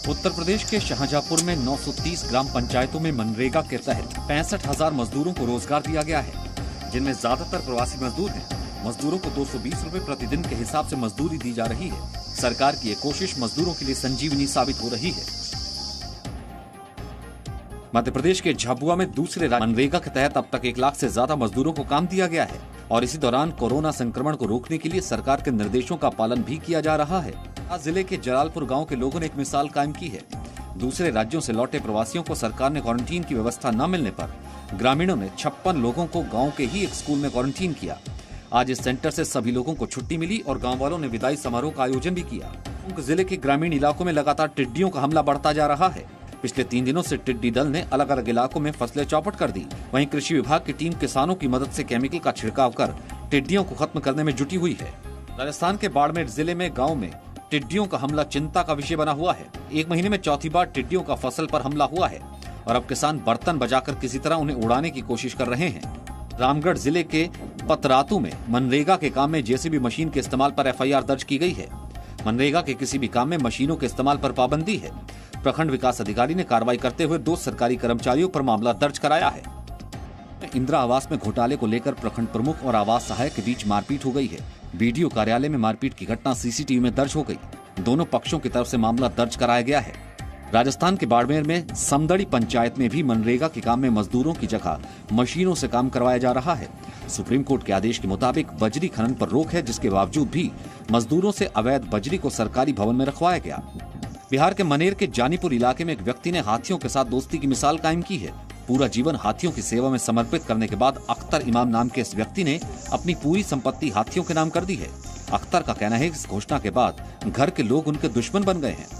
उत्तर प्रदेश के शाहजहांपुर में 930 ग्राम पंचायतों में मनरेगा के तहत 65,000 मजदूरों को रोजगार दिया गया है, जिनमें ज्यादातर प्रवासी मजदूर हैं। मजदूरों को 220 रुपए प्रतिदिन के हिसाब से मजदूरी दी जा रही है। सरकार की ये कोशिश मजदूरों के लिए संजीवनी साबित हो रही है। मध्य प्रदेश के झाबुआ में दूसरे मनरेगा के तहत अब तक 1 लाख से ज्यादा मजदूरों को काम दिया गया है और इसी दौरान कोरोना संक्रमण को रोकने के लिए सरकार के निर्देशों का पालन भी किया जा रहा है। आज जिले के जलालपुर गांव के लोगों ने एक मिसाल कायम की है। दूसरे राज्यों से लौटे प्रवासियों को सरकार ने क्वारंटीन की व्यवस्था न मिलने पर ग्रामीणों ने 56 लोगों को गाँव के ही एक स्कूल में क्वारंटीन किया। आज इस सेंटर से सभी लोगों को छुट्टी मिली और गाँव वालों ने विदाई समारोह का आयोजन भी किया। जिले के ग्रामीण इलाकों में लगातार टिड्डियों का हमला बढ़ता जा रहा है। पिछले 3 दिनों से टिड्डी दल ने अलग अलग इलाकों में फसलें चौपट कर दी। वहीं कृषि विभाग की टीम किसानों की मदद से केमिकल का छिड़काव कर टिड्डियों को खत्म करने में जुटी हुई है। राजस्थान के बाड़मेर जिले में गांव में टिड्डियों का हमला चिंता का विषय बना हुआ है। 1 महीने में चौथी बार टिड्डियों का फसल पर हमला हुआ है और अब किसान बर्तन बजाकर किसी तरह उन्हें उड़ाने की कोशिश कर रहे हैं। रामगढ़ जिले के पतरातू में मनरेगा के काम में जेसीबी मशीन के इस्तेमाल पर FIR दर्ज की गई है। मनरेगा के किसी भी काम में मशीनों के इस्तेमाल पर पाबंदी है। प्रखंड विकास अधिकारी ने कार्रवाई करते हुए 2 सरकारी कर्मचारियों पर मामला दर्ज कराया है। इंदिरा आवास में घोटाले को लेकर प्रखंड प्रमुख और आवास सहायक के बीच मारपीट हो गई है। बीडीओ कार्यालय में मारपीट की घटना CCTV में दर्ज हो गई। दोनों पक्षों की तरफ से मामला दर्ज कराया गया है। राजस्थान के बाड़मेर में समदड़ी पंचायत में भी मनरेगा के काम में मजदूरों की जगह मशीनों से काम करवाया जा रहा है। सुप्रीम कोर्ट के आदेश के मुताबिक बजरी खनन पर रोक है, जिसके बावजूद भी मजदूरों से अवैध बजरी को सरकारी भवन में रखवाया गया। बिहार के मनेर के जानीपुर इलाके में एक व्यक्ति ने हाथियों के साथ दोस्ती की मिसाल कायम की है। पूरा जीवन हाथियों की सेवा में समर्पित करने के बाद अख्तर इमाम नाम के इस व्यक्ति ने अपनी पूरी संपत्ति हाथियों के नाम कर दी है। अख्तर का कहना है कि इस घोषणा के बाद घर के लोग उनके दुश्मन बन गए हैं।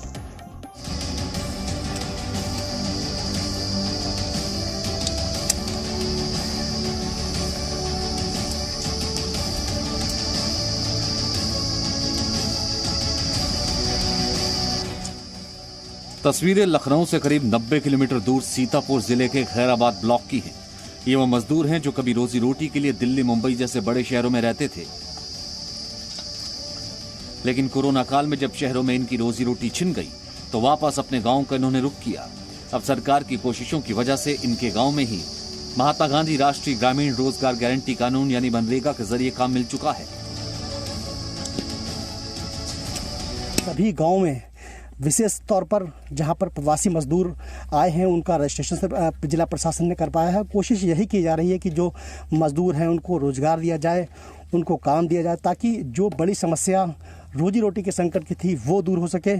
तस्वीरें लखनऊ से करीब 90 किलोमीटर दूर सीतापुर जिले के खैराबाद ब्लॉक की हैं। ये वो मजदूर हैं जो कभी रोजी रोटी के लिए दिल्ली, मुंबई जैसे बड़े शहरों में रहते थे, लेकिन कोरोना काल में जब शहरों में इनकी रोजी रोटी छिन गई तो वापस अपने गांव का इन्होंने रुख किया। अब सरकार की कोशिशों की वजह से इनके गांव में ही महात्मा गांधी राष्ट्रीय ग्रामीण रोजगार गारंटी कानून यानी मनरेगा के जरिए काम मिल चुका है। सभी गाँव में विशेष तौर पर जहां पर प्रवासी मजदूर आए हैं उनका रजिस्ट्रेशन जिला प्रशासन ने कर पाया है। कोशिश यही की जा रही है कि जो मजदूर हैं उनको रोजगार दिया जाए, उनको काम दिया जाए, ताकि जो बड़ी समस्या रोजी रोटी के संकट की थी वो दूर हो सके।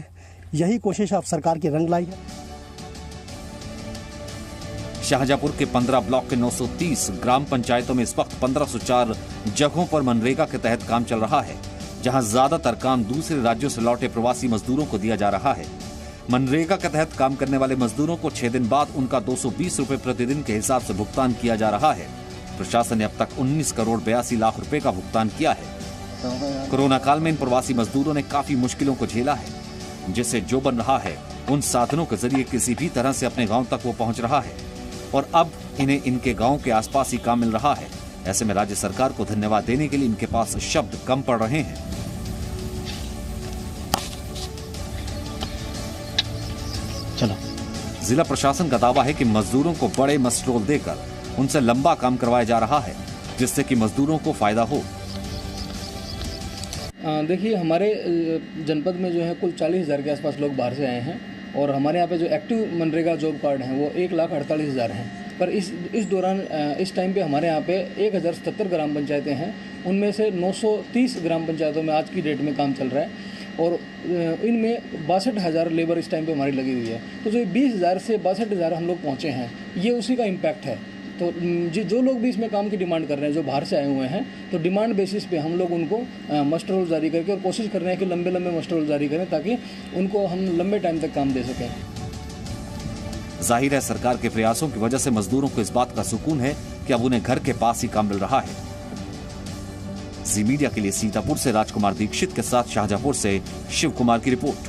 यही कोशिश अब सरकार की रंग लाई है। शाहजहांपुर के 15 ब्लॉक के 930 ग्राम पंचायतों में इस वक्त 1504 जगहों पर मनरेगा के तहत काम चल रहा है, जहां ज्यादातर काम दूसरे राज्यों से लौटे प्रवासी मजदूरों को दिया जा रहा है। मनरेगा के तहत काम करने वाले मजदूरों को 6 दिन बाद उनका 220 रुपए प्रतिदिन के हिसाब से भुगतान किया जा रहा है। प्रशासन ने अब तक 19 करोड़ 82 लाख रुपए का भुगतान किया है। कोरोना काल में इन प्रवासी मजदूरों ने काफी मुश्किलों को झेला है, जिससे जो बन रहा है उन साधनों के जरिए किसी भी तरह से अपने गाँव तक वो पहुँच रहा है और अब इन्हें इनके गाँव के आसपास ही काम मिल रहा है। ऐसे में राज्य सरकार को धन्यवाद देने के लिए इनके पास शब्द कम पड़ रहे हैं। चलो। जिला प्रशासन का दावा है कि मजदूरों को बड़े मस्ट्रोल देकर उनसे लंबा काम करवाया जा रहा है, जिससे कि मजदूरों को फायदा हो। देखिए, हमारे जनपद में जो है कुल 40,000 के आसपास लोग बाहर से आए हैं और हमारे यहाँ पे जो एक्टिव मनरेगा जॉब कार्ड हैं वो 1,48,000 हैं। पर इस दौरान इस टाइम पे हमारे यहाँ पे 1077 ग्राम पंचायतें हैं, उनमें से 930 ग्राम पंचायतों में आज की डेट में काम चल रहा है और इनमें 62,000 लेबर इस टाइम पे हमारी लगी हुई है। तो जो 20,000 से 62,000 हम लोग पहुँचे हैं, ये उसी का इम्पैक्ट है। तो जो लोग भी इसमें काम की डिमांड कर रहे हैं, जो बाहर से आए हुए हैं, तो डिमांड बेसिस पे हम लोग उनको मस्टर रोल जारी करके और कोशिश कर रहे हैं कि लंबे लंबे मस्टर रोल जारी करें ताकि उनको हम लंबे टाइम तक काम दे सकें। जाहिर है सरकार के प्रयासों की वजह से मजदूरों को इस बात का सुकून है कि अब उन्हें घर के पास ही काम मिल रहा है। जी मीडिया के लिए सीतापुर से राजकुमार दीक्षित के साथ शाहजहांपुर से शिव कुमार की रिपोर्ट।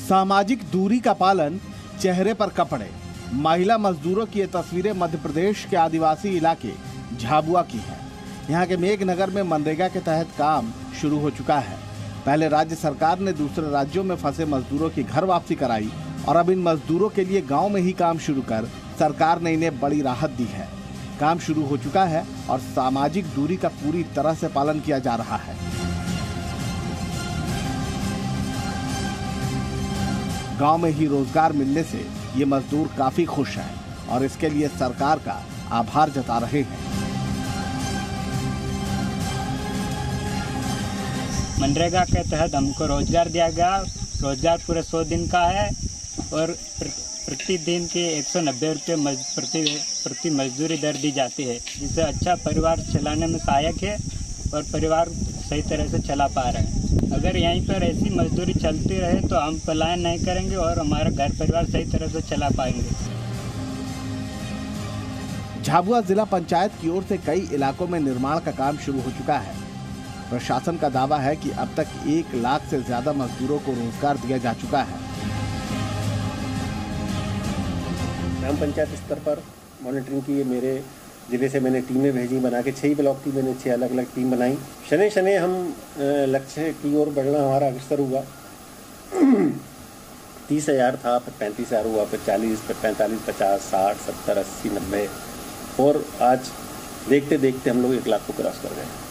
सामाजिक दूरी का पालन, चेहरे पर कपड़े। महिला मजदूरों की ये तस्वीरें मध्य प्रदेश के आदिवासी इलाके झाबुआ की हैं। यहाँ के मेघनगर में मनरेगा के तहत काम शुरू हो चुका है। पहले राज्य सरकार ने दूसरे राज्यों में फंसे मजदूरों की घर वापसी कराई और अब इन मजदूरों के लिए गांव में ही काम शुरू कर सरकार ने इन्हें बड़ी राहत दी है। काम शुरू हो चुका है और सामाजिक दूरी का पूरी तरह से पालन किया जा रहा है। गांव में ही रोजगार मिलने से ये मजदूर काफी खुश हैं और इसके लिए सरकार का आभार जता रहे हैं। मनरेगा के तहत हमको रोजगार दिया गया। रोजगार पूरे 100 दिन का है और प्रतिदिन के 190 रुपये प्रति मजदूरी दर दी जाती है, जिससे अच्छा परिवार चलाने में सहायक है और परिवार सही तरह से चला पा रहे हैं। अगर यहीं पर ऐसी मजदूरी चलती रहे तो हम पलायन नहीं करेंगे और हमारा घर परिवार सही तरह से चला पाएंगे। झाबुआ जिला पंचायत की ओर से कई इलाकों में निर्माण का काम शुरू हो चुका है। प्रशासन का दावा है कि अब तक 1 लाख से ज्यादा मजदूरों को रोजगार दिया जा चुका है। ग्राम पंचायत स्तर पर मॉनिटरिंग की मेरे जिले से मैंने टीमें भेजी, बना के 6 ब्लॉक की मैंने 6 अलग अलग टीम बनाई। शनि शनि हम लक्ष्य की ओर बढ़ना हमारा अग्रसर हुआ। 30,000 था, फिर 35,000 हुआ, फिर 40, फिर 45, 50, 60, 70, 80, 90 और आज देखते देखते हम लोग 1 लाख को क्रॉस कर गए।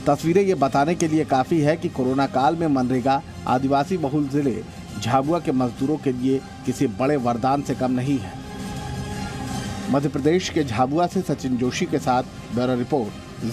तस्वीरें ये बताने के लिए काफी है कि कोरोना काल में मनरेगा आदिवासी बहुल जिले झाबुआ के मजदूरों के लिए किसी बड़े वरदान से कम नहीं है। मध्य प्रदेश के झाबुआ से सचिन जोशी के साथ ब्यूरो रिपोर्ट।